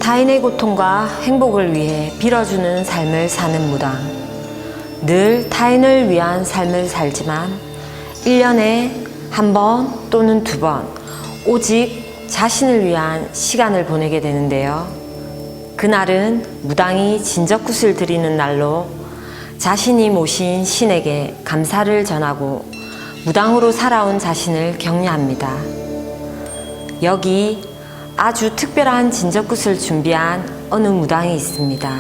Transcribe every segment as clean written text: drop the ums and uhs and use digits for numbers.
타인의 고통과 행복을 위해 빌어주는 삶을 사는 무당. 늘 타인을 위한 삶을 살지만 1년에 한 번 또는 2번 오직 자신을 위한 시간을 보내게 되는데요. 그날은 무당이 진적굿을 드리는 날로 자신이 모신 신에게 감사를 전하고 무당으로 살아온 자신을 격려합니다. 여기 아주 특별한 진적굿을 준비한 어느 무당이 있습니다.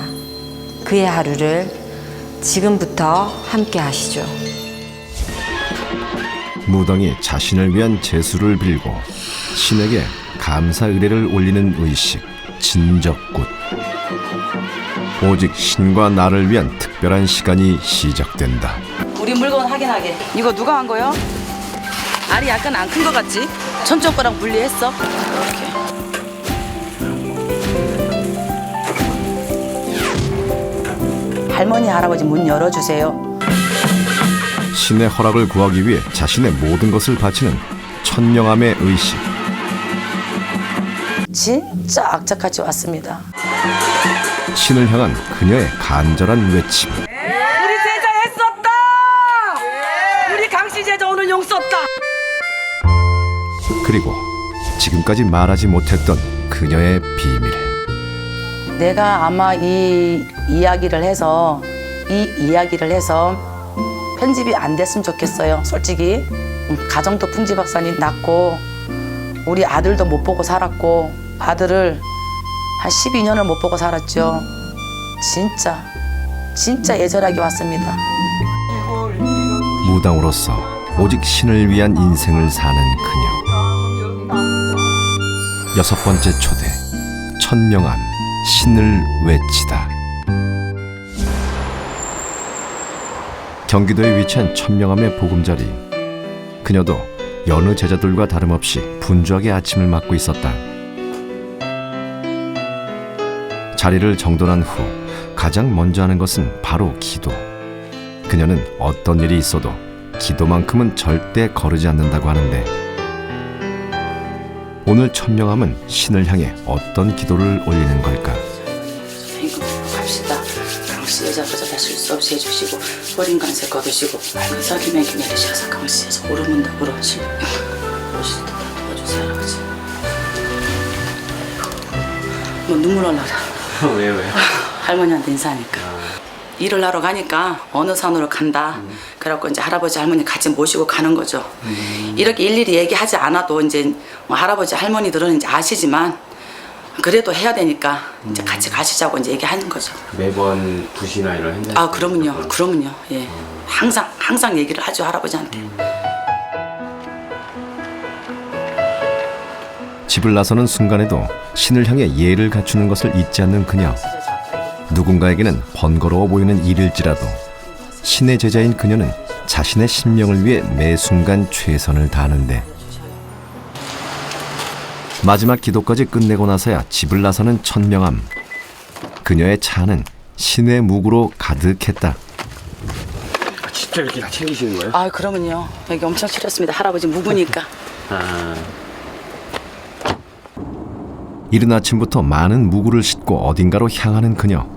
그의 하루를 지금부터 함께 하시죠. 무당이 자신을 위한 제수를 빌고 신에게 감사 의례를 올리는 의식, 진적굿. 오직 신과 나를 위한 특별한 시간이 시작된다. 우리 물건 확인하게. 이거 누가 한 거요? 알이 약간 안 큰 거 같지? 천적 거랑 분리했어. 이렇게. 할머니, 할아버지 문 열어주세요. 신의 허락을 구하기 위해 자신의 모든 것을 바치는 천명함의 의식. 진짜 악착같이 왔습니다. 신을 향한 그녀의 간절한 외침. 우리 제자 했었다! 우리 강씨 제자 오늘 용 썼다! 그리고 지금까지 말하지 못했던 그녀의 비밀. 내가 아마 이 이야기를 해서 편집이 안 됐으면 좋겠어요. 솔직히 가정도 풍지 박사님 낳고 우리 아들도 못 보고 살았고 아들을 한 12년을 못 보고 살았죠. 진짜 예절하게 왔습니다. 무당으로서 오직 신을 위한 인생을 사는 그녀. 6번째 초대, 천명함, 신을 외치다. 경기도에 위치한 천명함의 보금자리. 그녀도 여느 제자들과 다름없이 분주하게 아침을 맞고 있었다. 자리를 정돈한 후 가장 먼저 하는 것은 바로 기도. 그녀는 어떤 일이 있어도 기도만큼은 절대 거르지 않는다고 하는데, 오늘 천명함은 신을 향해 어떤 기도를 올리는 걸까? 갑시다. 강씨 여자보다 다 실수 없이 해주시고 버린 간세 거두시고 밝은 사기맹기 내리셔서 강씨에서 오르문다 오르하시고 오시도 다 도와주세요 할아버지. 뭐 눈물 올라라. 왜요? 할머니한테 인사하니까. 일을 하러 가니까 어느 산으로 간다. 그래갖고 이제 할아버지 할머니 같이 모시고 가는 거죠. 이렇게 일일이 얘기하지 않아도 이제 뭐 할아버지 할머니들은 이제 아시지만 그래도 해야 되니까 이제 같이 가시자고 이제 얘기하는 거죠. 매번 붓이나 이런 핸드. 아 그러면요. 예. 항상 얘기를 하죠 할아버지한테. 집을 나서는 순간에도 신을 향해 예를 갖추는 것을 잊지 않는 그녀. 누군가에게는 번거로워 보이는 일일지라도 신의 제자인 그녀는 자신의 신명을 위해 매 순간 최선을 다하는데, 마지막 기도까지 끝내고 나서야 집을 나서는 천명함. 그녀의 차는 신의 묵으로 가득했다. 진짜 이렇게 다 챙기시는 거예요? 아 그러면요. 여기 엄청 치렸습니다. 할아버지 묵으니까. 이른 아침부터 많은 무구를 싣고 어딘가로 향하는 그녀.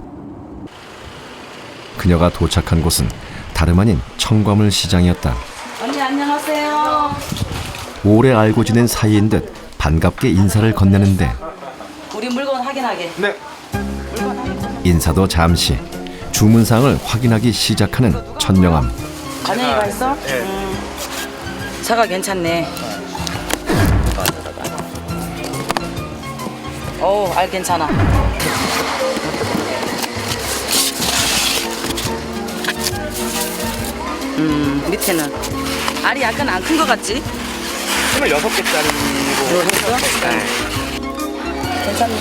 그녀가 도착한 곳은 다름 아닌 청과물 시장이었다. 언니 안녕하세요. 오래 알고 지낸 사이인 듯 반갑게 인사를 건네는데, 우리 물건 확인하게. 네. 물건 확인. 인사도 잠시, 주문사항을 확인하기 시작하는 천명함. 간영이가 있어? 사과 괜찮네. 오, 알 괜찮아. 밑에는 알이 약간 안 큰 거 같지? 26개짜리로 이거 했어? 네. 괜찮네.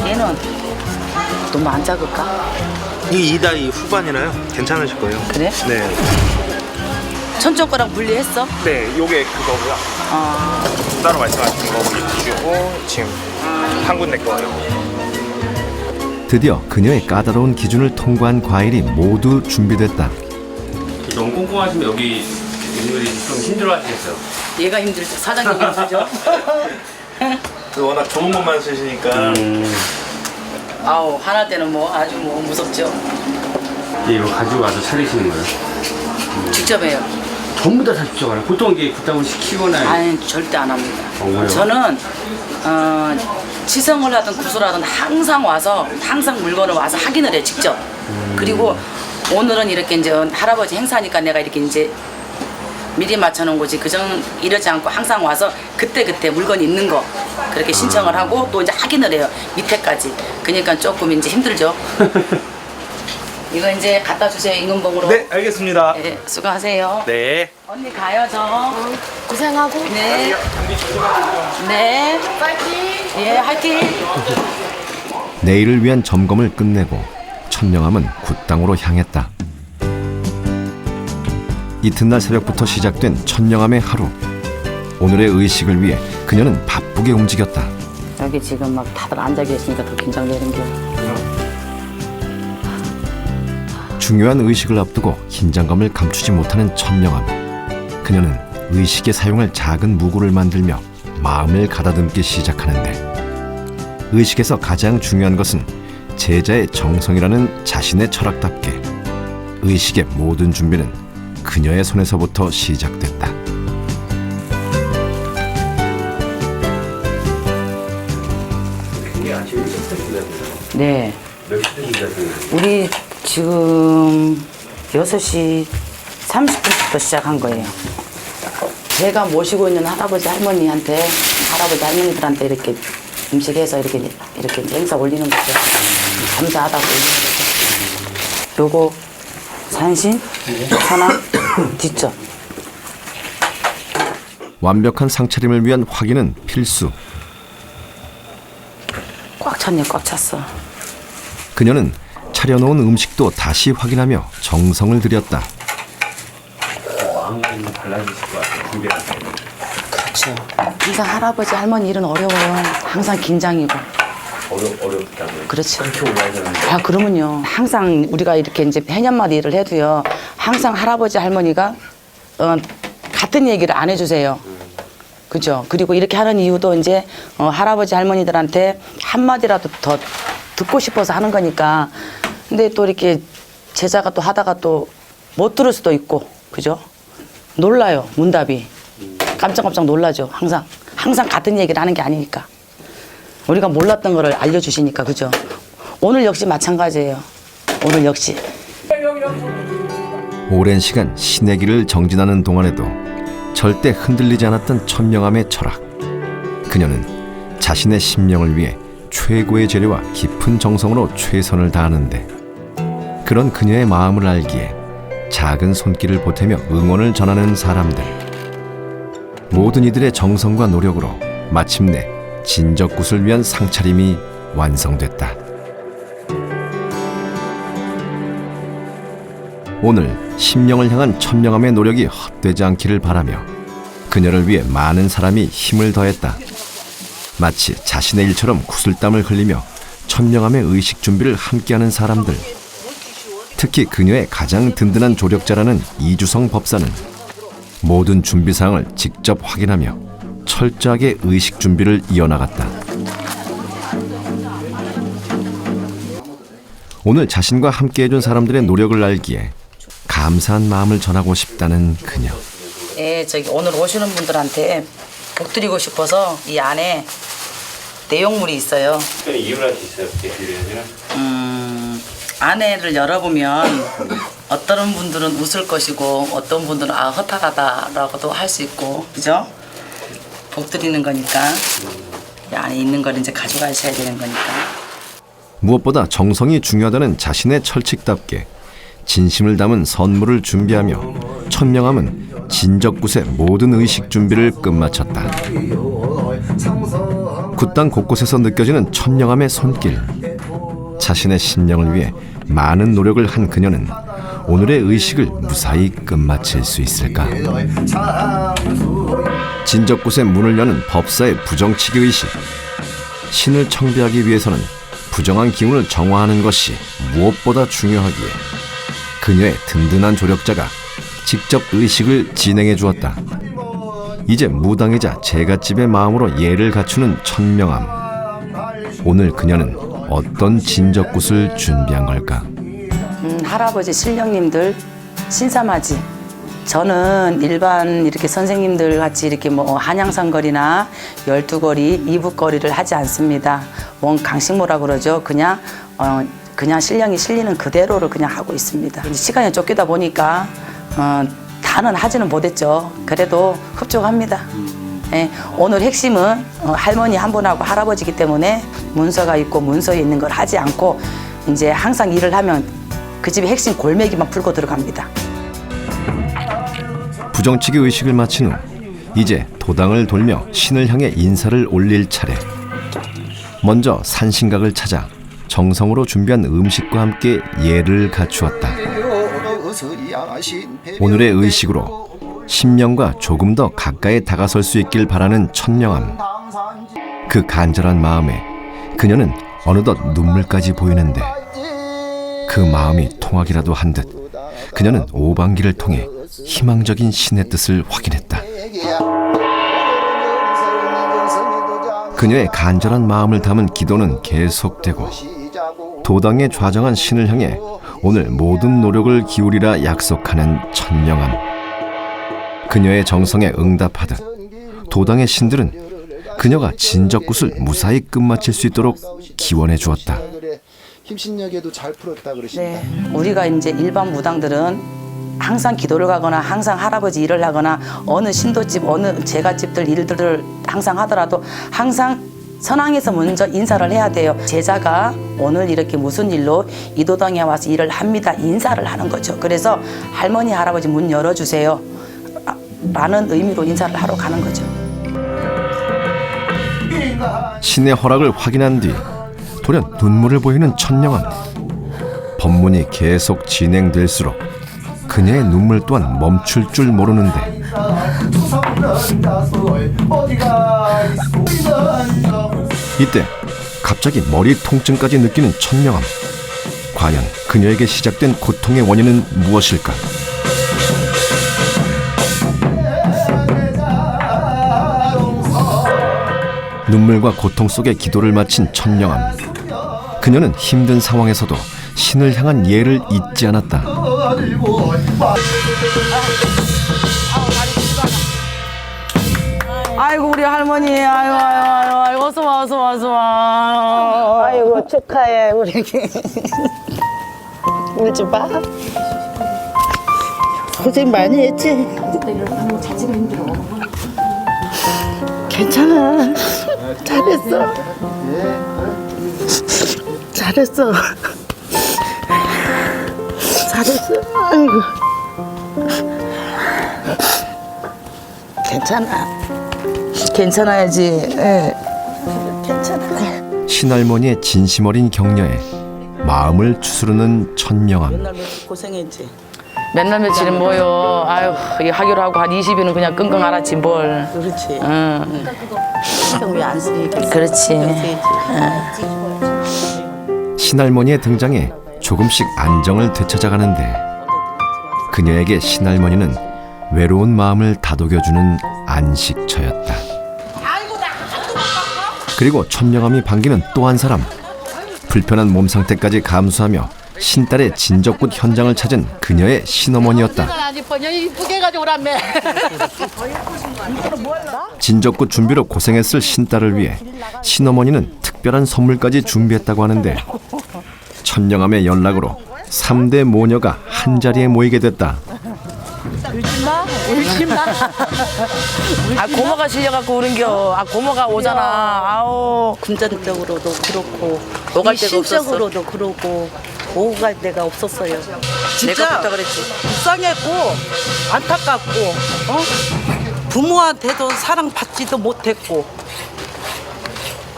얘는 너무 안 작을까? 이 2다리 후반이라요. 괜찮으실 거예요. 그래? 네. 천정 거랑 분리했어? 네, 요게 그거고요. 따로 말씀하신 거 이쪽이고 지금 한 군데 거예요. 드디어 그녀의 까다로운 기준을 통과한 과일이 모두 준비됐다. 너무 꼼꼼하시면 여기 분들이 좀 힘들어하시겠어요? 얘가 힘들죠. 사장님이 힘들죠. 워낙 좋은 것만 쓰시니까 아우 화날 때는 뭐 아주 뭐 무섭죠. 이거 가지고 와서 차리시는 거예요? 직접 해요. 전부 다 직접 하나요? 보통 이게 부탁을 시키거나 아니 절대 안 합니다. 왜요? 저는 치성을 하든 구슬을 하든 항상 와서 항상 물건을 와서 확인을 해 직접. 그리고 오늘은 이렇게 이제 할아버지 행사니까 내가 이렇게 이제 미리 맞춰놓은 거지 그전 이러지 않고 항상 와서 그때 물건이 있는 거 그렇게 신청을 하고 또 이제 확인을 해요 밑에까지. 그러니까 조금 이제 힘들죠. 이거 이제 갖다 주세요 임금봉으로. 네 알겠습니다. 네, 수고하세요. 네. 언니 가요 저. 고생하고. 네. 네. 파이팅. 예, 화이팅. 내일을 위한 점검을 끝내고 천명함은 굿당으로 향했다. 이튿날 새벽부터 시작된 천명함의 하루. 오늘의 의식을 위해 그녀는 바쁘게 움직였다. 여기 지금 막 다들 앉아 계시니까 더 긴장되는 게. 중요한 의식을 앞두고 긴장감을 감추지 못하는 천명함. 그녀는 의식에 사용할 작은 무구를 만들며 마음을 가다듬기 시작하는데 의식에서 가장 중요한 것은 제자의 정성이라는 자신의 철학답게 의식의 모든 준비는 그녀의 손에서부터 시작됐다. 네. 몇 시쯤 시작하는 우리 지금 6시 30분부터 시작한 거예요. 제가 모시고 있는 할아버지 할머니한테 할아버지 할머니들한테 이렇게 음식해서 이렇게 이제 행사 올리는 거죠. 감사하다고 올리는 거죠. 요거 산신, 선왕, 뒷전. 완벽한 상차림을 위한 확인은 필수. 꽉 찼네, 꽉 찼어. 그녀는 차려놓은 음식도 다시 확인하며 정성을 들였다. 마음이 달라지실 것 같아요. 준비할 때. 그렇죠. 항상 할아버지 할머니 일은 어려워요. 항상 긴장이고. 어렵다고요? 그렇죠. 그렇게 오래 하잖아요. 아, 그러면요. 항상 우리가 이렇게 이제 해년마다 일을 해도요. 항상 할아버지 할머니가 같은 얘기를 안 해주세요. 그죠? 그리고 이렇게 하는 이유도 이제 할아버지 할머니들한테 한마디라도 더 듣고 싶어서 하는 거니까. 근데 또 이렇게 제자가 또 하다가 또 못 들을 수도 있고, 그죠? 놀라요, 문답이. 깜짝깜짝 놀라죠, 항상. 항상 같은 얘기를 하는 게 아니니까. 우리가 몰랐던 거를 알려주시니까, 그죠? 오늘 역시 마찬가지예요. 오늘 역시. 오랜 시간 신의 길을 정진하는 동안에도 절대 흔들리지 않았던 천명함의 철학. 그녀는 자신의 신명을 위해 최고의 재료와 깊은 정성으로 최선을 다하는데 그런 그녀의 마음을 알기에 작은 손길을 보태며 응원을 전하는 사람들. 모든 이들의 정성과 노력으로 마침내 진적굿을 위한 상차림이 완성됐다. 오늘 심령을 향한 천명함의 노력이 헛되지 않기를 바라며 그녀를 위해 많은 사람이 힘을 더했다. 마치 자신의 일처럼 구슬땀을 흘리며 천명함의 의식 준비를 함께하는 사람들. 특히 그녀의 가장 든든한 조력자라는 이주성 법사는 모든 준비사항을 직접 확인하며 철저하게 의식 준비를 이어나갔다. 오늘 자신과 함께해준 사람들의 노력을 알기에 감사한 마음을 전하고 싶다는 그녀. 예, 저기 오늘 오시는 분들한테 복 드리고 싶어서 이 안에 내용물이 있어요. 특별히 이유를 할 수 있어요? 어떻게 드려야지나? 안에를 열어보면 어떤 분들은 웃을 것이고 어떤 분들은 아 허탈하다라고도 할 수 있고 그죠? 복 드리는 거니까 이 안에 있는 걸 이제 가져가셔야 되는 거니까. 무엇보다 정성이 중요하다는 자신의 철칙답게 진심을 담은 선물을 준비하며 천명함은 진적굿의 모든 의식 준비를 끝마쳤다. 굿당 곳곳에서 느껴지는 천명함의 손길. 자신의 신령을 위해 많은 노력을 한 그녀는 오늘의 의식을 무사히 끝마칠 수 있을까? 진적굿의 문을 여는 법사의 부정치기 의식. 신을 청배하기 위해서는 부정한 기운을 정화하는 것이 무엇보다 중요하기에 그녀의 든든한 조력자가 직접 의식을 진행해 주었다. 이제 무당이자 제갓집의 마음으로 예를 갖추는 천명암. 오늘 그녀는 어떤 진적굿을 준비한 걸까? 할아버지 신령님들 신사맞이. 저는 일반 이렇게 선생님들 같이 이렇게 뭐 한양상거리나 12거리, 이북거리를 하지 않습니다. 원 강식모라 그러죠. 그냥 신령이 실리는 그대로를 그냥 하고 있습니다. 시간이 쫓기다 보니까 다는 하지는 못했죠. 그래도 흡족합니다. 예, 오늘 핵심은 할머니 한 분하고 할아버지이기 때문에 문서가 있고 문서에 있는 걸 하지 않고 이제 항상 일을 하면 그 집의 핵심 골매기만 풀고 들어갑니다. 부정치기 의식을 마친 후 이제 도당을 돌며 신을 향해 인사를 올릴 차례. 먼저 산신각을 찾아 정성으로 준비한 음식과 함께 예를 갖추었다. 오늘의 의식으로 신명과 조금 더 가까이 다가설 수 있길 바라는 천명암. 그 간절한 마음에 그녀는 어느덧 눈물까지 보이는데 그 마음이 통하기라도 한 듯 그녀는 오방기를 통해 희망적인 신의 뜻을 확인했다. 그녀의 간절한 마음을 담은 기도는 계속되고 도당에 좌정한 신을 향해 오늘 모든 노력을 기울이라 약속하는 천명암. 그녀의 정성에 응답하듯 도당의 신들은 그녀가 진적굿을 무사히 끝마칠 수 있도록 기원해 주었다. 힘신력에도 잘 풀었다 그러신다. 네, 우리가 이제 일반 무당들은 항상 기도를 가거나 항상 할아버지 일을 하거나 어느 신도집 어느 제갓집들 일들을 항상 하더라도 항상 선왕에서 먼저 인사를 해야 돼요. 제자가 오늘 이렇게 무슨 일로 이 도당에 와서 일을 합니다. 인사를 하는 거죠. 그래서 할머니 할아버지 문 열어주세요 라는 의미로 인사를 하러 가는 거죠. 신의 허락을 확인한 뒤 돌연 눈물을 보이는 천명암. 법문이 계속 진행될수록 그녀의 눈물 또한 멈출 줄 모르는데 이때 갑자기 머리 통증까지 느끼는 천명암. 과연 그녀에게 시작된 고통의 원인은 무엇일까? 눈물과 고통 속에 기도를 마친 천명암. 그녀는 힘든 상황에서도 신을 향한 예를 잊지 않았다. 아이고 우리 할머니 아이고 어서 와. 아이고 축하해 우리 울지 마. 고생 많이 했지. 괜찮아. 잘했어. 잘했어. 잘했어. 아이고. 괜찮아. 괜찮아야지. 예. 괜찮아. 신할머니의 진심 어린 격려에 마음을 추스르는 천명암. 맨날 며칠 고생했지. 맨날 며칠은 뭐요. 아유 이 하기로 하고 한 20일은 그냥 끙끙 앓았지 뭘. 그렇지. 응. 신경 왜 안 쓰니까. 그렇지. 신할머니의 등장에 조금씩 안정을 되찾아가는데 그녀에게 신할머니는 외로운 마음을 다독여주는 안식처였다. 그리고 천명암이 반기는 또 한 사람. 불편한 몸 상태까지 감수하며 신딸의 진적굿 현장을 찾은 그녀의 신어머니였다. 진적굿 준비로 고생했을 신딸을 위해 신어머니는 특별한 선물까지 준비했다고 하는데 천명암의 연락으로 3대 모녀가 한자리에 모이게 됐다. 아 고모가 실려갖고 우는겨. 아 고모가 오잖아. 아우. 금전적으로도 그렇고 오갈 데가 심적으로도 그러고 오고 갈 데가 없었어요. 진짜 그랬지. 불쌍했고 안타깝고 부모한테도 사랑받지도 못했고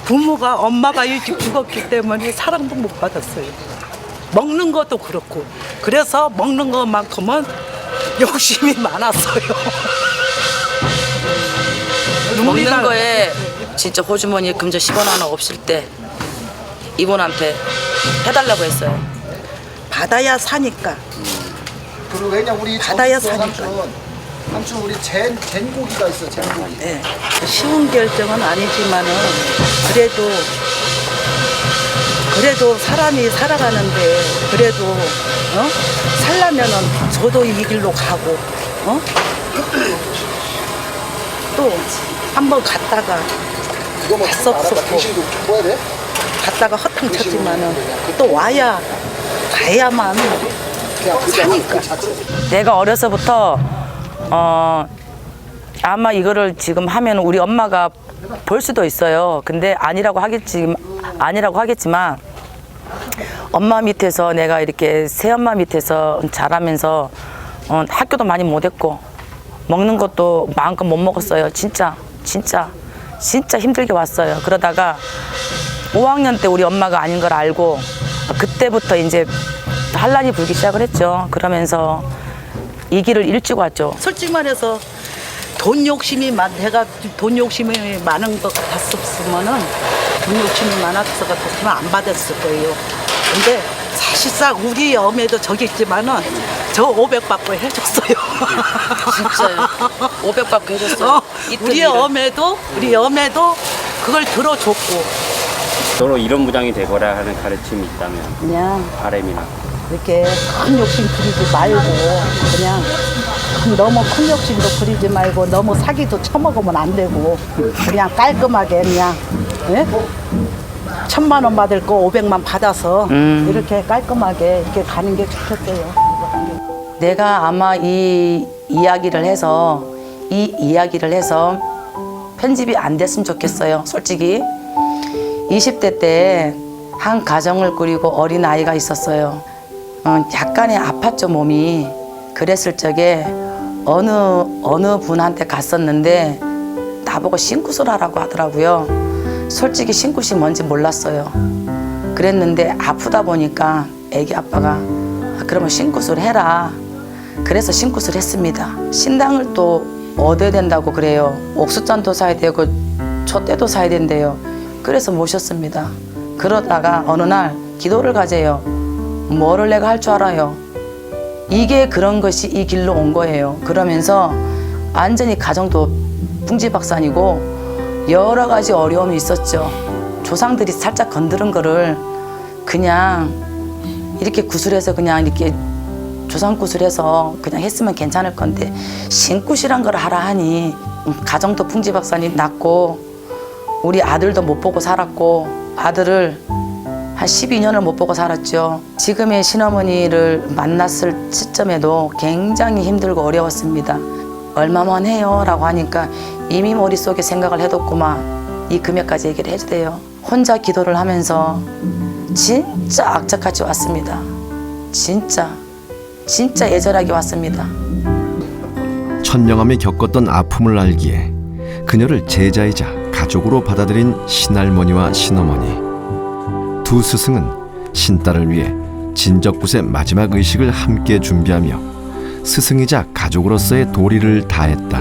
부모가 엄마가 일찍 죽었기 때문에 사랑도 못 받았어요. 먹는 것도 그렇고 그래서 먹는 것만큼은 욕심이 많았어요. 먹는 거에 진짜 호주머니에 금전 10원 하나 없을 때 이분한테 해달라고 했어요. 받아야 사니까. 그리고 왜냐 우리 받아야 저기 사니까. 삼촌, 중 우리 젠고기가 있어, 젠고기. 네. 쉬운 결정은 아니지만은 그래도 사람이 살아가는데 그래도 살려면은 저도 이 길로 가고 또 한번 갔다가 그거 뭐 섭섭고 귀신도 뭐야 돼? 갔다가 허탕 쳤지만은 또 와야 가야만 그냥 사니까. 그 자체. 내가 어려서부터 아마 이거를 지금 하면 우리 엄마가 볼 수도 있어요. 근데 아니라고 하겠지만 엄마 밑에서 내가 이렇게 새엄마 밑에서 자라면서 학교도 많이 못했고 먹는 것도 마음껏 못 먹었어요. 진짜 힘들게 왔어요. 그러다가 5학년 때 우리 엄마가 아닌 걸 알고 그때부터 이제 환란이 불기 시작을 했죠. 그러면서 이 길을 일찍 왔죠. 솔직히 말해서 내가 돈 욕심이 많은 것 같았으면은 돈 욕심이 많았을 것 같았으면 안 받았을 거예요. 근데 사실상 우리 엄에도 저기 있지만은 저 500 받고 해줬어요. 진짜요? 500 받고 해줬어요? 우리 엄에도 그걸 들어줬고. 서로 이런 무당이 되거라 하는 가르침이 있다면 그냥 바람이나 이렇게 큰 욕심 부리지 말고 그냥 너무 큰 욕심도 부리지 말고 너무 사기도 쳐먹으면 안 되고 그냥 깔끔하게 그냥 1,000만 원 받을 거 500만 받아서 이렇게 깔끔하게 이렇게 가는 게 좋겠어요. 내가 아마 이 이야기를 해서 편집이 안 됐으면 좋겠어요. 솔직히 20대 때 한 가정을 꾸리고 어린 아이가 있었어요. 약간의 아팠죠, 몸이. 그랬을 적에 어느 분한테 갔었는데 나보고 신굿을 하라고 하더라고요. 솔직히 신굿이 뭔지 몰랐어요. 그랬는데 아프다 보니까 애기 아빠가 그러면 신굿을 해라. 그래서 신굿을 했습니다. 신당을 또 얻어야 된다고 그래요. 옥수잔도 사야 되고 촛대도 사야 된대요. 그래서 모셨습니다. 그러다가 어느 날 기도를 가재요. 뭐를 내가 할 줄 알아요. 이게 그런 것이 이 길로 온 거예요. 그러면서 완전히 가정도 풍지박산이고 여러 가지 어려움이 있었죠. 조상들이 살짝 건드린 거를 그냥 이렇게 구슬해서 그냥 이렇게 조상구슬해서 그냥 했으면 괜찮을 건데 신굿이란 걸 하라 하니 가정도 풍지박산이 났고 우리 아들도 못 보고 살았고 아들을 한 12년을 못 보고 살았죠. 지금의 신어머니를 만났을 시점에도 굉장히 힘들고 어려웠습니다. 얼마만 해요? 라고 하니까 이미 머릿속에 생각을 해뒀구만. 이 금액까지 얘기를 해주대요. 혼자 기도를 하면서 진짜 악착같이 왔습니다. 진짜 애절하게 왔습니다. 천명함에 겪었던 아픔을 알기에 그녀를 제자이자 가족으로 받아들인 신할머니와 신어머니. 두 스승은 신딸을 위해 진적굿의 마지막 의식을 함께 준비하며 스승이자 가족으로서의 도리를 다했다.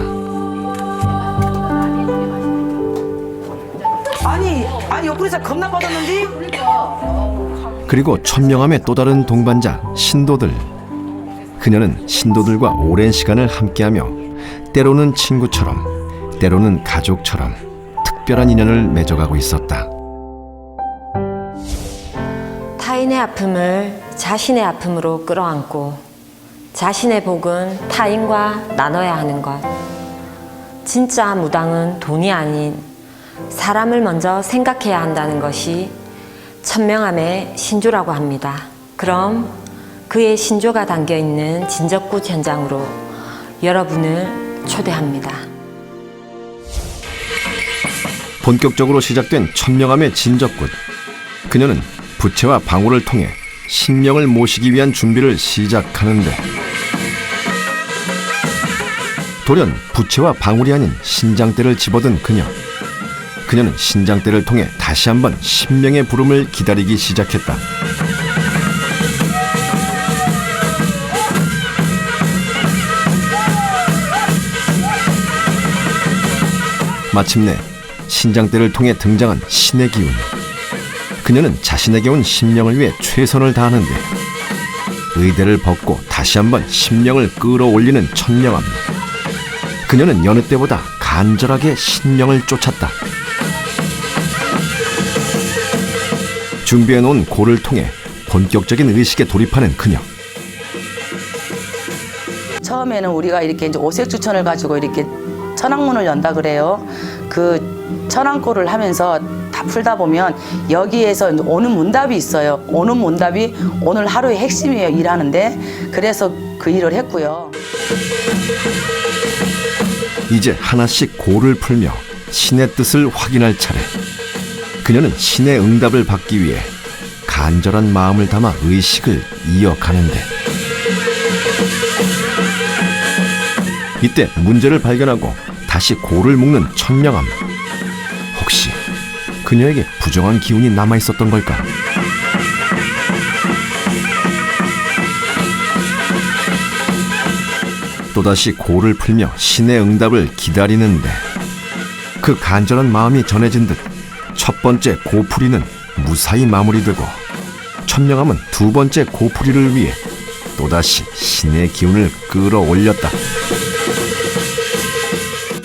아니 옆구리살 겁나 뻗었는데? 그리고 천명함의 또 다른 동반자 신도들. 그녀는 신도들과 오랜 시간을 함께하며 때로는 친구처럼 때로는 가족처럼 특별한 인연을 맺어가고 있었다. 타인의 아픔을 자신의 아픔으로 끌어안고 자신의 복은 타인과 나눠야 하는 것. 진짜 무당은 돈이 아닌 사람을 먼저 생각해야 한다는 것이 천명함의 신조라고 합니다. 그럼 그의 신조가 담겨있는 진적굿 현장으로 여러분을 초대합니다. 본격적으로 시작된 천명함의 진적굿. 그녀는 부채와 방울을 통해 신명을 모시기 위한 준비를 시작하는데 돌연 부채와 방울이 아닌 신장대를 집어든 그녀는 신장대를 통해 다시 한번 신명의 부름을 기다리기 시작했다. 마침내 신장대를 통해 등장한 신의 기운. 그녀는 자신에게 온 신명을 위해 최선을 다하는데 의대를 벗고 다시 한번 신명을 끌어올리는 천명함. 그녀는 여느 때보다 간절하게 신령을 쫓았다. 준비해놓은 고를 통해 본격적인 의식에 돌입하는 그녀. 처음에는 우리가 이렇게 이제 오색주천을 가지고 이렇게 천왕문을 연다 그래요. 그 천왕골을 하면서 다 풀다 보면 여기에서 오는 문답이 있어요. 오는 문답이 오늘 하루의 핵심이에요. 일하는데. 그래서 그 일을 했고요. 이제 하나씩 고를 풀며 신의 뜻을 확인할 차례. 그녀는 신의 응답을 받기 위해 간절한 마음을 담아 의식을 이어가는데, 이때 문제를 발견하고 다시 고를 묶는 천명암. 혹시 그녀에게 부정한 기운이 남아있었던 걸까? 또다시 고를 풀며 신의 응답을 기다리는데, 그 간절한 마음이 전해진 듯 첫 번째 고풀이는 무사히 마무리되고, 천명암은 두 번째 고풀이를 위해 또다시 신의 기운을 끌어올렸다.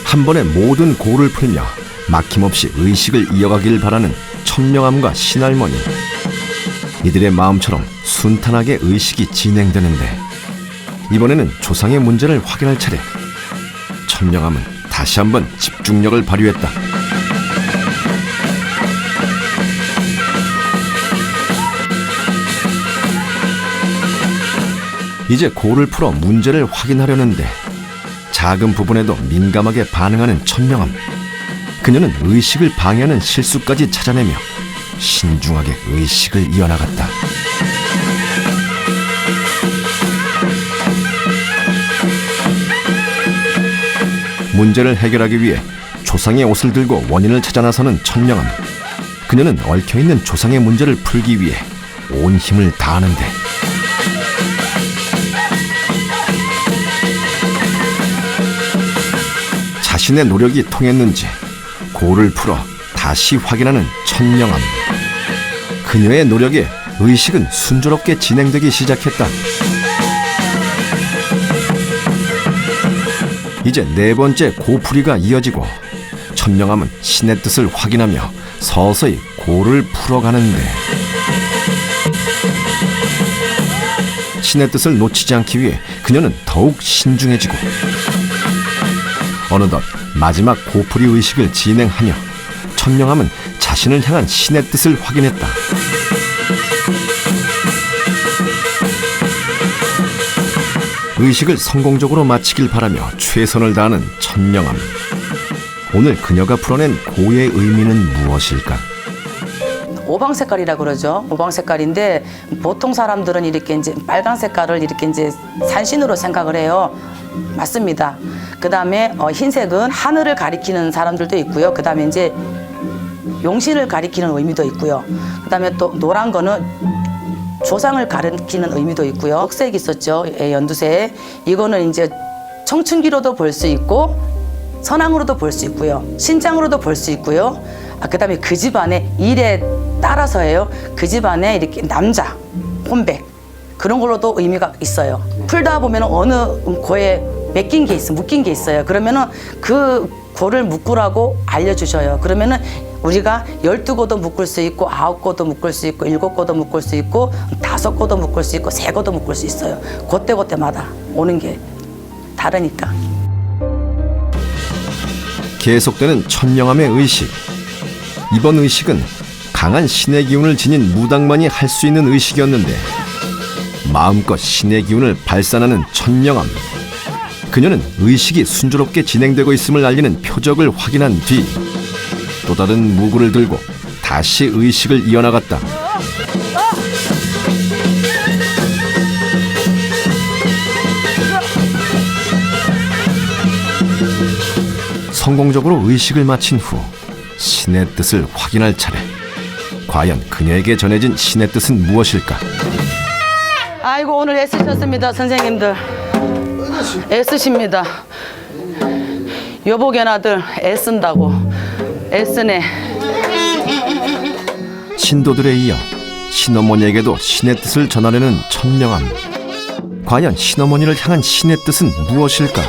한 번에 모든 고를 풀며 막힘없이 의식을 이어가길 바라는 천명암과 신할머니. 이들의 마음처럼 순탄하게 의식이 진행되는데, 이번에는 조상의 문제를 확인할 차례. 천명암은 다시 한번 집중력을 발휘했다. 이제 고를 풀어 문제를 확인하려는데, 작은 부분에도 민감하게 반응하는 천명암. 그녀는 의식을 방해하는 실수까지 찾아내며 신중하게 의식을 이어나갔다. 문제를 해결하기 위해 조상의 옷을 들고 원인을 찾아 나서는 천명암. 그녀는 얽혀있는 조상의 문제를 풀기 위해 온 힘을 다하는데, 자신의 노력이 통했는지 고를 풀어 다시 확인하는 천명암. 그녀의 노력에 의식은 순조롭게 진행되기 시작했다. 이제 네 번째 고풀이가 이어지고, 천명암은 신의 뜻을 확인하며 서서히 고를 풀어가는데, 신의 뜻을 놓치지 않기 위해 그녀는 더욱 신중해지고, 어느덧 마지막 고풀이 의식을 진행하며 천명암은 자신을 향한 신의 뜻을 확인했다. 의식을 성공적으로 마치길 바라며 최선을 다하는 천명암. 오늘 그녀가 풀어낸 고의 의미는 무엇일까? 오방 색깔이라고 그러죠. 오방 색깔인데 보통 사람들은 이렇게 이제 빨간 색깔을 이렇게 이제 산신으로 생각을 해요. 맞습니다. 그다음에 흰색은 하늘을 가리키는 사람들도 있고요. 그다음에 이제 용신을 가리키는 의미도 있고요. 그다음에 또 노란 거는 조상을 가리키는 의미도 있고요. 녹색 있었죠. 연두색. 이거는 이제 청춘기로도 볼 수 있고 선왕으로도 볼 수 있고요. 신장으로도 볼 수 있고요. 그다음에 그 집안의 일에 따라서예요. 그 집안에 이렇게 남자, 혼백 그런 걸로도 의미가 있어요. 풀다 보면 어느 고에 맡긴 게 있어, 묶인 게 있어요. 그러면은 그 고를 묶으라고 알려주셔요. 그러면은 우리가 12고도 묶을 수 있고 9고도 묶을 수 있고 7고도 묶을 수 있고 5고도 묶을 수 있고 3고도 묶을 수 있어요. 그때마다 오는 게 다르니까. 계속되는 천명암의 의식. 이번 의식은 강한 신의 기운을 지닌 무당만이 할 수 있는 의식이었는데, 마음껏 신의 기운을 발산하는 천명암. 그녀는 의식이 순조롭게 진행되고 있음을 알리는 표적을 확인한 뒤 또 다른 무구를 들고 다시 의식을 이어나갔다. 성공적으로 의식을 마친 후 신의 뜻을 확인할 차례. 과연 그녀에게 전해진 신의 뜻은 무엇일까? 아이고 오늘 애쓰셨습니다. 선생님들 애쓰십니다. 여보겐 아들 애쓴다고 애쓰네. 신도들에 이어 신어머니에게도 신의 뜻을 전하려는 천명암. 과연 신어머니를 향한 신의 뜻은 무엇일까?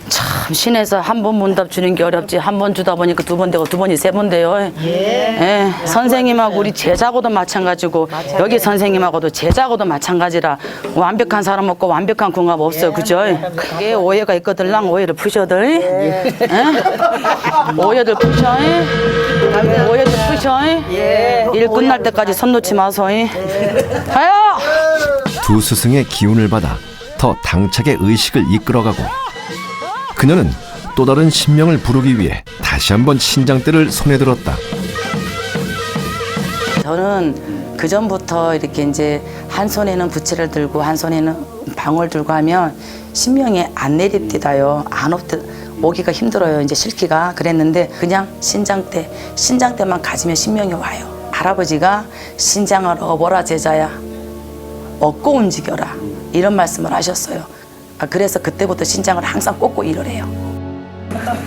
참 참 신에서 한 번 문답 주는 게 어렵지 한 번 주다 보니까 두 번 되고 두 번이 세 번 돼요. 예. 선생님하고 우리 제자하고도 마찬가지고 여기 선생님하고도 제자하고도 마찬가지라 완벽한 사람 없고 완벽한 궁합 없어요. 그죠? 그게 오해가 있거들랑 오해를 푸셔들. 예? 오해들 푸셔. 오해들 푸셔. 일 끝날 때까지 손 놓지 마소. 가요. 두 스승의 기운을 받아 더 당차게 의식을 이끌어가고 그녀는 또 다른 신명을 부르기 위해 다시 한번 신장대를 손에 들었다. 저는 그 전부터 이렇게 이제 한 손에는 부채를 들고 한 손에는 방울 들고 하면 신명이 안 내립디다요. 안 오기가 힘들어요. 이제 실기가 그랬는데 그냥 신장대만 가지면 신명이 와요. 할아버지가 신장을 업어라 제자야. 얻고 움직여라. 이런 말씀을 하셨어요. 그래서 그때부터 신장을 항상 꽂고 일을 해요.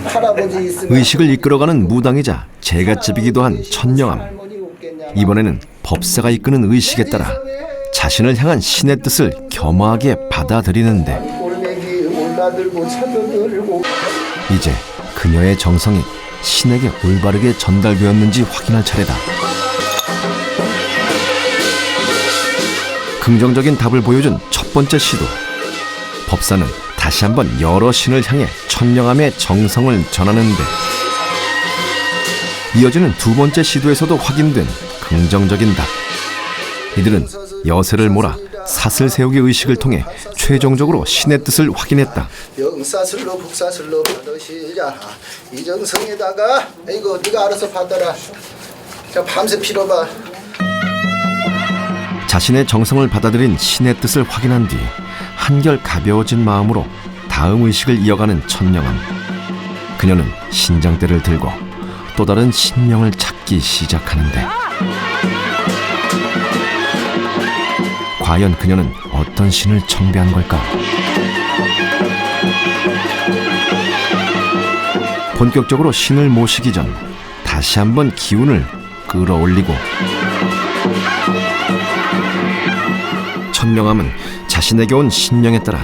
할아버지 있으면 의식을 이끌어가는 무당이자 제갓집이기도 한 천령암. 이번에는 법사가 이끄는 의식에 따라 자신을 향한 신의 뜻을 겸허하게 받아들이는데 올매기 올라들고 차들고 이제 그녀의 정성이 신에게 올바르게 전달되었는지 확인할 차례다. 긍정적인 답을 보여준 첫 번째 시도. 법사는 다시 한번 여러 신을 향해 천령암의 정성을 전하는데 이어지는 두 번째 시도에서도 확인된 긍정적인 답. 이들은 여세를 몰아 사슬 세우기 의식을 통해 최종적으로 신의 뜻을 확인했다. 영사슬로 북사슬로 받으시자 이정성에다가 이거 네가 알아서 받아라. 자 밤새 빌어봐. 자신의 정성을 받아들인 신의 뜻을 확인한 뒤 한결 가벼워진 마음으로 다음 의식을 이어가는 천령암. 그녀는 신장대를 들고 또 다른 신명을 찾기 시작하는데 과연 그녀는 어떤 신을 청배한 걸까? 본격적으로 신을 모시기 전 다시 한번 기운을 끌어올리고 천령암은 자신에게 온 신명에 따라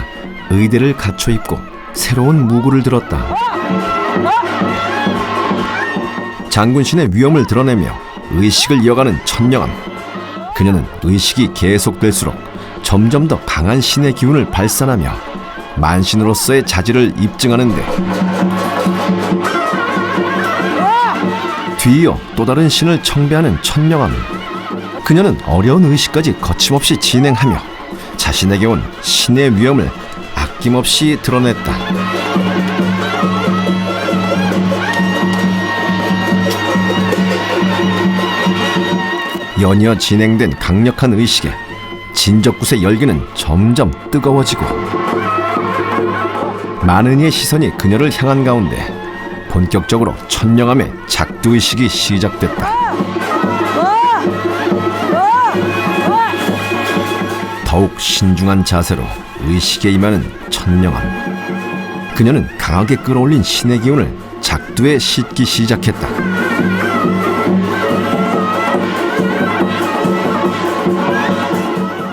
의대를 갖춰 입고 새로운 무구를 들었다. 장군신의 위엄을 드러내며 의식을 이어가는 천령암. 그녀는 의식이 계속될수록 점점 더 강한 신의 기운을 발산하며 만신으로서의 자질을 입증하는데 뒤이어 또 다른 신을 청배하는 천령암. 그녀는 어려운 의식까지 거침없이 진행하며 자신에게 온 신의 위엄을 아낌없이 드러냈다. 연이어 진행된 강력한 의식에 진적굿의 열기는 점점 뜨거워지고 많은 이의 시선이 그녀를 향한 가운데 본격적으로 천령암의 작두의식이 시작됐다. 더욱 신중한 자세로 의식에 임하는 천령암. 그녀는 강하게 끌어올린 신의 기운을 작두에 싣기 시작했다.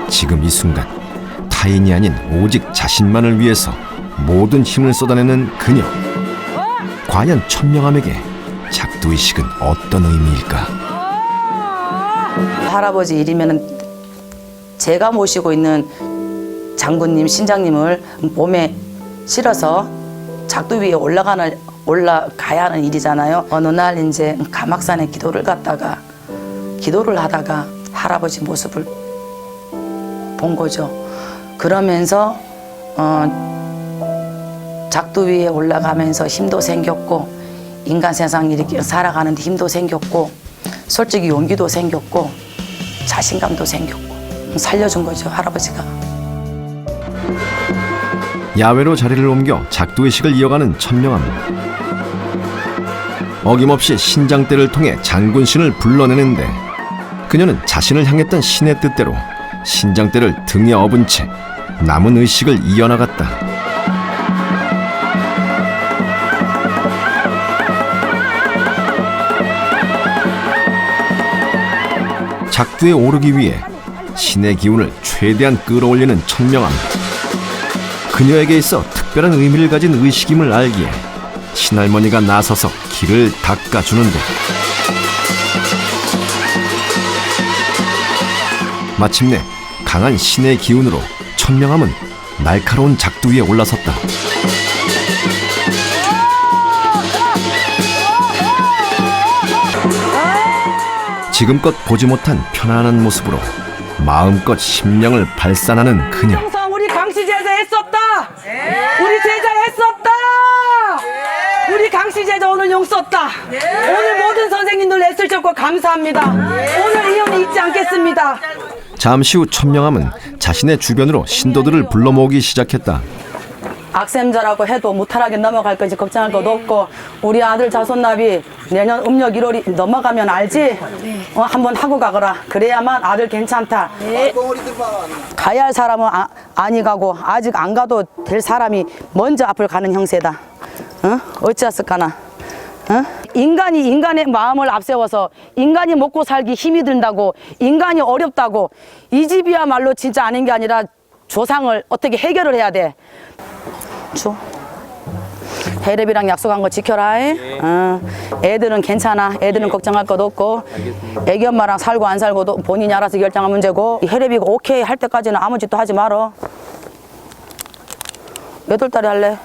지금 이 순간 타인이 아닌 오직 자신만을 위해서 모든 힘을 쏟아내는 그녀. 과연 천령암에게 작두의식은 어떤 의미일까? 할아버지 일이면은 제가 모시고 있는 장군님, 신장님을 몸에 실어서 작두 위에 올라가야 하는 일이잖아요. 어느 날 이제 가막산에 기도를 하다가 할아버지 모습을 본 거죠. 그러면서 작두 위에 올라가면서 힘도 생겼고 인간 세상 이렇게 살아가는데 힘도 생겼고 솔직히 용기도 생겼고 자신감도 생겼고 살려준 거죠, 할아버지가. 야외로 자리를 옮겨 작두의식을 이어가는 천령암. 어김없이 신장대를 통해 장군신을 불러내는데 그녀는 자신을 향했던 신의 뜻대로 신장대를 등에 업은 채 남은 의식을 이어나갔다. 작두에 오르기 위해 신의 기운을 최대한 끌어올리는 천령암. 그녀에게 있어 특별한 의미를 가진 의식임을 알기에 신할머니가 나서서 길을 닦아주는데 마침내 강한 신의 기운으로 천명함은 날카로운 작두 위에 올라섰다. 지금껏 보지 못한 편안한 모습으로 마음껏 심령을 발산하는 그녀. 항상 우리 강씨 제자 했었다. 우리 제자 했었다. 우리 강씨 제자 오늘 용 썼다. 오늘 모든 선생님들 애쓸 적고 감사합니다. 오늘 이 연이 잊지 않겠습니다. 잠시 후 천명함은 자신의 주변으로 신도들을 불러 모으기 시작했다. 악셈자라고 해도 무탈하게 넘어갈 거지 걱정할 것도 없고 우리 아들 자손납이 내년 음력 1월이 넘어가면 알지? 한번 하고 가거라. 그래야만 아들 괜찮다. 가야 할 사람은 아니 가고 아직 안 가도 될 사람이 먼저 앞을 가는 형세다. 어찌했을까나? 인간이 인간의 마음을 앞세워서 인간이 먹고 살기 힘이 든다고 인간이 어렵다고 이 집이야말로 진짜 아닌 게 아니라 조상을 어떻게 해결을 해야 돼. 줘. 해랩이랑 약속한 거 지켜라. 애들은 괜찮아. 애들은 걱정할 것도 없고 애기 엄마랑 살고 안 살고도 본인이 알아서 결정한 문제고 해랩이가 오케이 할 때까지는 아무 짓도 하지 말어. 몇 월 달에 할래?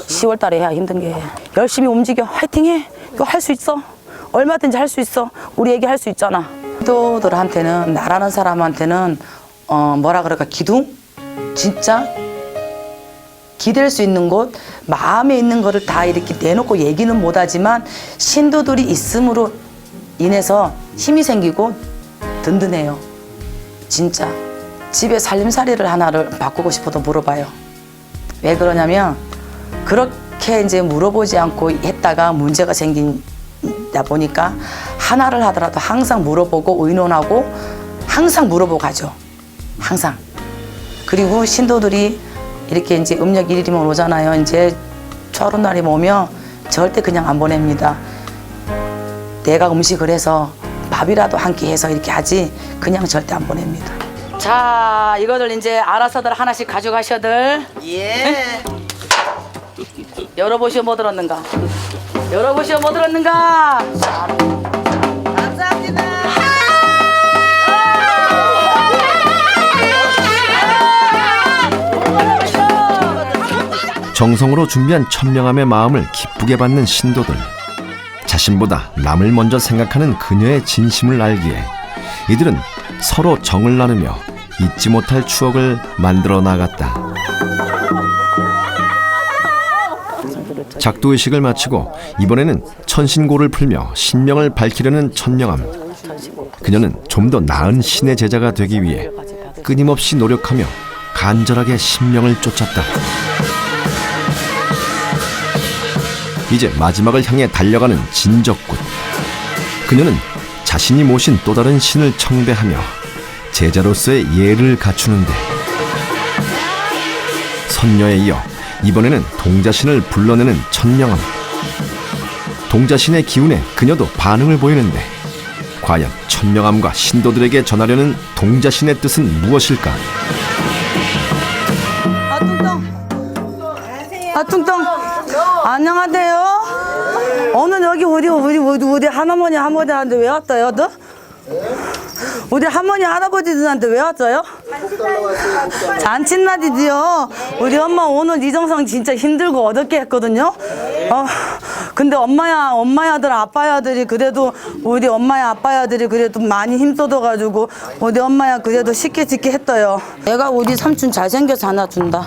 10월 달에 해야 힘든 게. 열심히 움직여. 화이팅 해. 이거 할 수 있어. 얼마든지 할 수 있어. 우리 애기 할 수 있잖아. 신도들한테는 나라는 사람한테는 뭐라 그럴까 기둥? 진짜 기댈 수 있는 곳, 마음에 있는 거를 다 이렇게 내놓고 얘기는 못하지만 신도들이 있음으로 인해서 힘이 생기고 든든해요. 진짜 집에 살림살이를 하나를 바꾸고 싶어도 물어봐요. 왜 그러냐면 그렇게 이제 물어보지 않고 했다가 문제가 생긴다 보니까 하나를 하더라도 항상 물어보고 의논하고 항상 물어보고 가죠. 항상. 그리고 신도들이 이렇게 이제 음력 1일이면 오잖아요. 이제 철원날이 오면 절대 그냥 안 보냅니다. 내가 음식을 해서 밥이라도 한 끼 해서 이렇게 하지 그냥 절대 안 보냅니다. 자, 이거들 이제 알아서들 하나씩 가져가셔들. 예. 열어보시오 뭐 들었는가? 열어보시오 뭐 들었는가? 감사합니다. 정성으로 준비한 천명함의 마음을 기쁘게 받는 신도들. 자신보다 남을 먼저 생각하는 그녀의 진심을 알기에 이들은 서로 정을 나누며 잊지 못할 추억을 만들어 나갔다. 작두의식을 마치고 이번에는 천신고를 풀며 신명을 밝히려는 천명함. 그녀는 좀 더 나은 신의 제자가 되기 위해 끊임없이 노력하며 간절하게 신명을 쫓았다. 이제 마지막을 향해 달려가는 진적군. 그녀는 자신이 모신 또 다른 신을 청배하며 제자로서의 예를 갖추는데 선녀에 이어 이번에는 동자신을 불러내는 천명함. 동자신의 기운에 그녀도 반응을 보이는데 과연 천명함과 신도들에게 전하려는 동자신의 뜻은 무엇일까? 뚱뚱. 안녕하세요. 오늘 여기 우리 할머니 할아버지한테 왜 왔어요? 너? 우리 할머니 할아버지들한테 왜 왔어요? 잔칫날이지요. 우리 엄마 오늘 이정성 진짜 힘들고 어렵게 했거든요. 근데 엄마야들 아빠야들이 그래도 우리 엄마야 아빠야들이 그래도 많이 힘써가지고 우리 엄마야 그래도 쉽게 했어요. 내가 우리 삼촌 잘생겨서 하나 준다.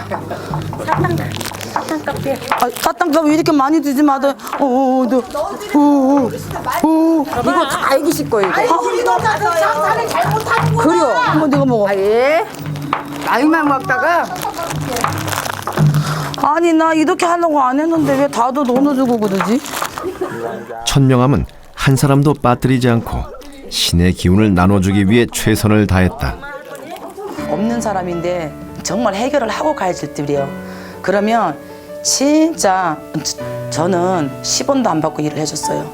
사탕값 이렇게 많이 주지 마도. 이거 다 애기실 거예요. 이거 장사를 잘못하는 거야. 그래요. 한번 이거 먹어. 예. 나이만 먹다가. 아니 나 이렇게 하려고 안 했는데 왜 다들 돈을 주고 그러지? 천명함은 한 사람도 빠뜨리지 않고 신의 기운을 나눠주기 위해 최선을 다했다. 없는 사람인데 정말 해결을 하고 가야 될 줄이에요. 그러면 진짜 저는 10원도 안 받고 일을 해줬어요.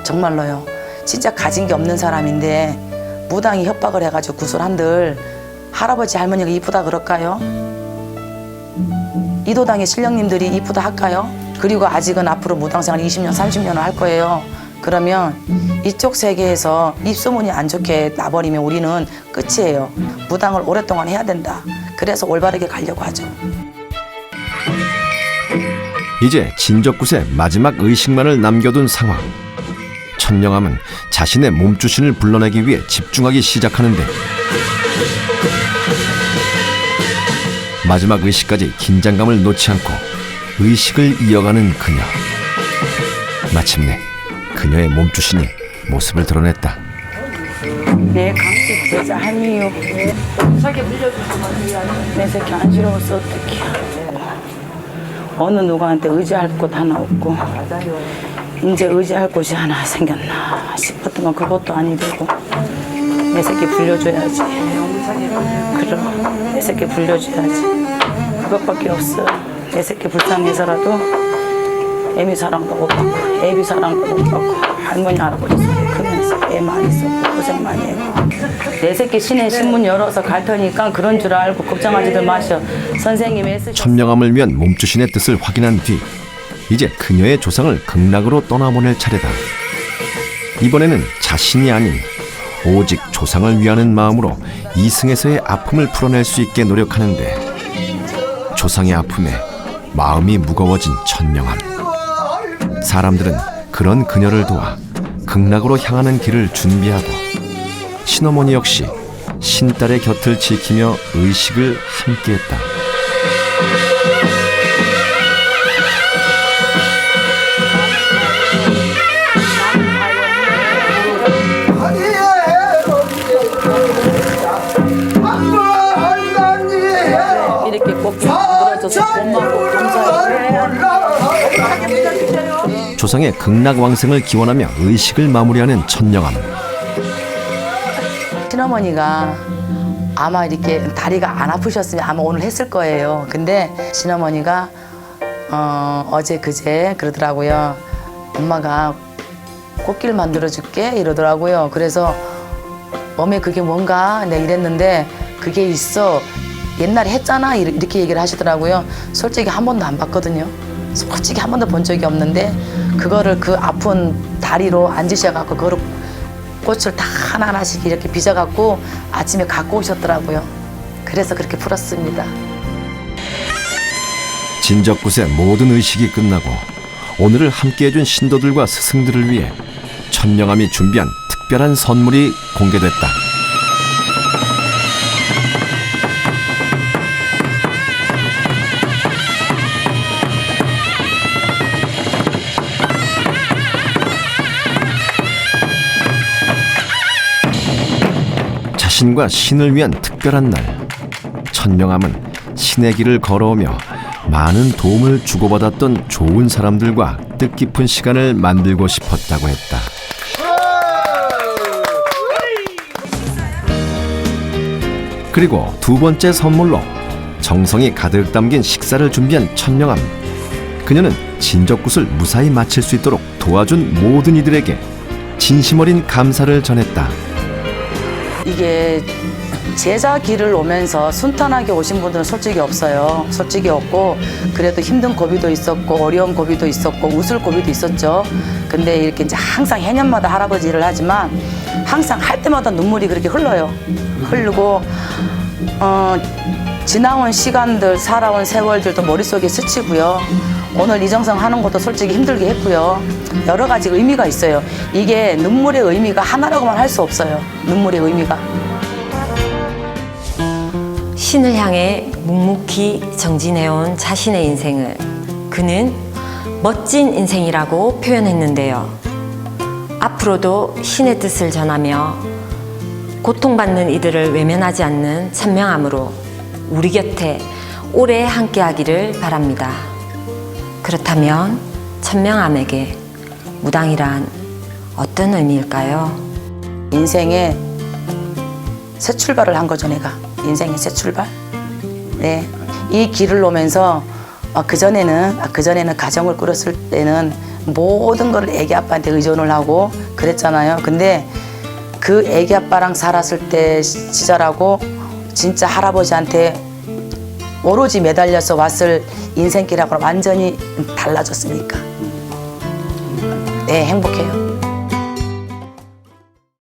정말로요. 진짜 가진 게 없는 사람인데 무당이 협박을 해가지고 구슬한들 할아버지 할머니가 이쁘다 그럴까요? 이도당의 신령님들이 이쁘다 할까요? 그리고 아직은 앞으로 무당생활 20년, 30년을 할 거예요. 그러면 이쪽 세계에서 입소문이 안 좋게 나버리면 우리는 끝이에요. 무당을 오랫동안 해야 된다. 그래서 올바르게 가려고 하죠. 이제 진적굿의 마지막 의식만을 남겨둔 상황. 천명암은 자신의 몸주신을 불러내기 위해 집중하기 시작하는데 마지막 의식까지 긴장감을 놓지 않고 의식을 이어가는 그녀. 마침내 그녀의 몸주신이 모습을 드러냈다. 내 강식 제자 한이요. 자기 물려주지만 내 새끼 안쓰러워서 어떡해. 어느 누구한테 의지할 곳 하나 없고 이제 의지할 곳이 하나 생겼나 싶었더만 그것도 아니고 내 새끼 불려줘야지. 그럼 내 새끼 불려줘야지. 그것밖에 없어. 내 새끼 불쌍해서라도 애미 사랑도 못 받고 애비 사랑도 못 받고 할머니 할아버지 소리 크면서 애 많이 썼고 고생 많이 했고 내 새끼 신의 신문 열어서 갈 테니까 그런 줄 알고 걱정하지들 마셔. 선생님이 애쓰셨어. 천명암을 위한 몸주신의 뜻을 확인한 뒤 이제 그녀의 조상을 극락으로 떠나보낼 차례다. 이번에는 자신이 아닌 오직 조상을 위하는 마음으로 이승에서의 아픔을 풀어낼 수 있게 노력하는데 조상의 아픔에 마음이 무거워진 천명암. 사람들은 그런 그녀를 도와 극락으로 향하는 길을 준비하고 신어머니 역시 신딸의 곁을 지키며 의식을 함께했다. 이렇게 꼭 늘어져서 고마워 감사해. 조상의 극락왕생을 기원하며 의식을 마무리하는 천명암. 친어머니가 아마 이렇게 다리가 안 아프셨으면 아마 오늘 했을 거예요. 근데 친어머니가 어제 그제 그러더라고요. 엄마가 꽃길 만들어줄게 이러더라고요. 그래서 어메 그게 뭔가 내가 이랬는데 그게 있어. 옛날에 했잖아 이렇게 얘기를 하시더라고요. 솔직히 한 번도 안 봤거든요. 솔직히 한 번도 본 적이 없는데 그거를 그 아픈 다리로 앉으셔갖고 그거를 꽃을 다 하나하나씩 이렇게 빚어갖고 아침에 갖고 오셨더라고요. 그래서 그렇게 풀었습니다. 진적굿의 모든 의식이 끝나고 오늘을 함께해준 신도들과 스승들을 위해 천명암이 준비한 특별한 선물이 공개됐다. 자신과 신을 위한 특별한 날, 천명암은 신의 길을 걸어오며 많은 도움을 주고받았던 좋은 사람들과 뜻깊은 시간을 만들고 싶었다고 했다. 그리고 두 번째 선물로 정성이 가득 담긴 식사를 준비한 천명암. 그녀는 진적굿을 무사히 마칠 수 있도록 도와준 모든 이들에게 진심 어린 감사를 전했다. 이게 제자 길을 오면서 순탄하게 오신 분들은 솔직히 없어요. 솔직히 없고 그래도 힘든 고비도 있었고 어려운 고비도 있었고 웃을 고비도 있었죠. 근데 이렇게 이제 항상 해년마다 할아버지 일을 하지만 항상 할 때마다 눈물이 그렇게 흘러요. 흐르고 지나온 시간들 살아온 세월들도 머릿속에 스치고요. 오늘 이정성 하는 것도 솔직히 힘들게 했고요. 여러 가지 의미가 있어요. 이게 눈물의 의미가 하나라고만 할 수 없어요. 눈물의 의미가. 신을 향해 묵묵히 정진해온 자신의 인생을 그는 멋진 인생이라고 표현했는데요. 앞으로도 신의 뜻을 전하며 고통받는 이들을 외면하지 않는 천명암으로 우리 곁에 오래 함께하기를 바랍니다. 그렇다면 천명암에게 무당이란 어떤 의미일까요? 인생의 새 출발을 한 거죠, 내가. 인생의 새 출발. 네, 이 길을 오면서 그전에는 가정을 꾸렸을 때는 모든 걸 애기 아빠한테 의존을 하고 그랬잖아요. 근데 그 애기 아빠랑 살았을 때 시절하고 진짜 할아버지한테 오로지 매달려서 왔을 인생길하고는 완전히 달라졌으니까 네, 행복해요.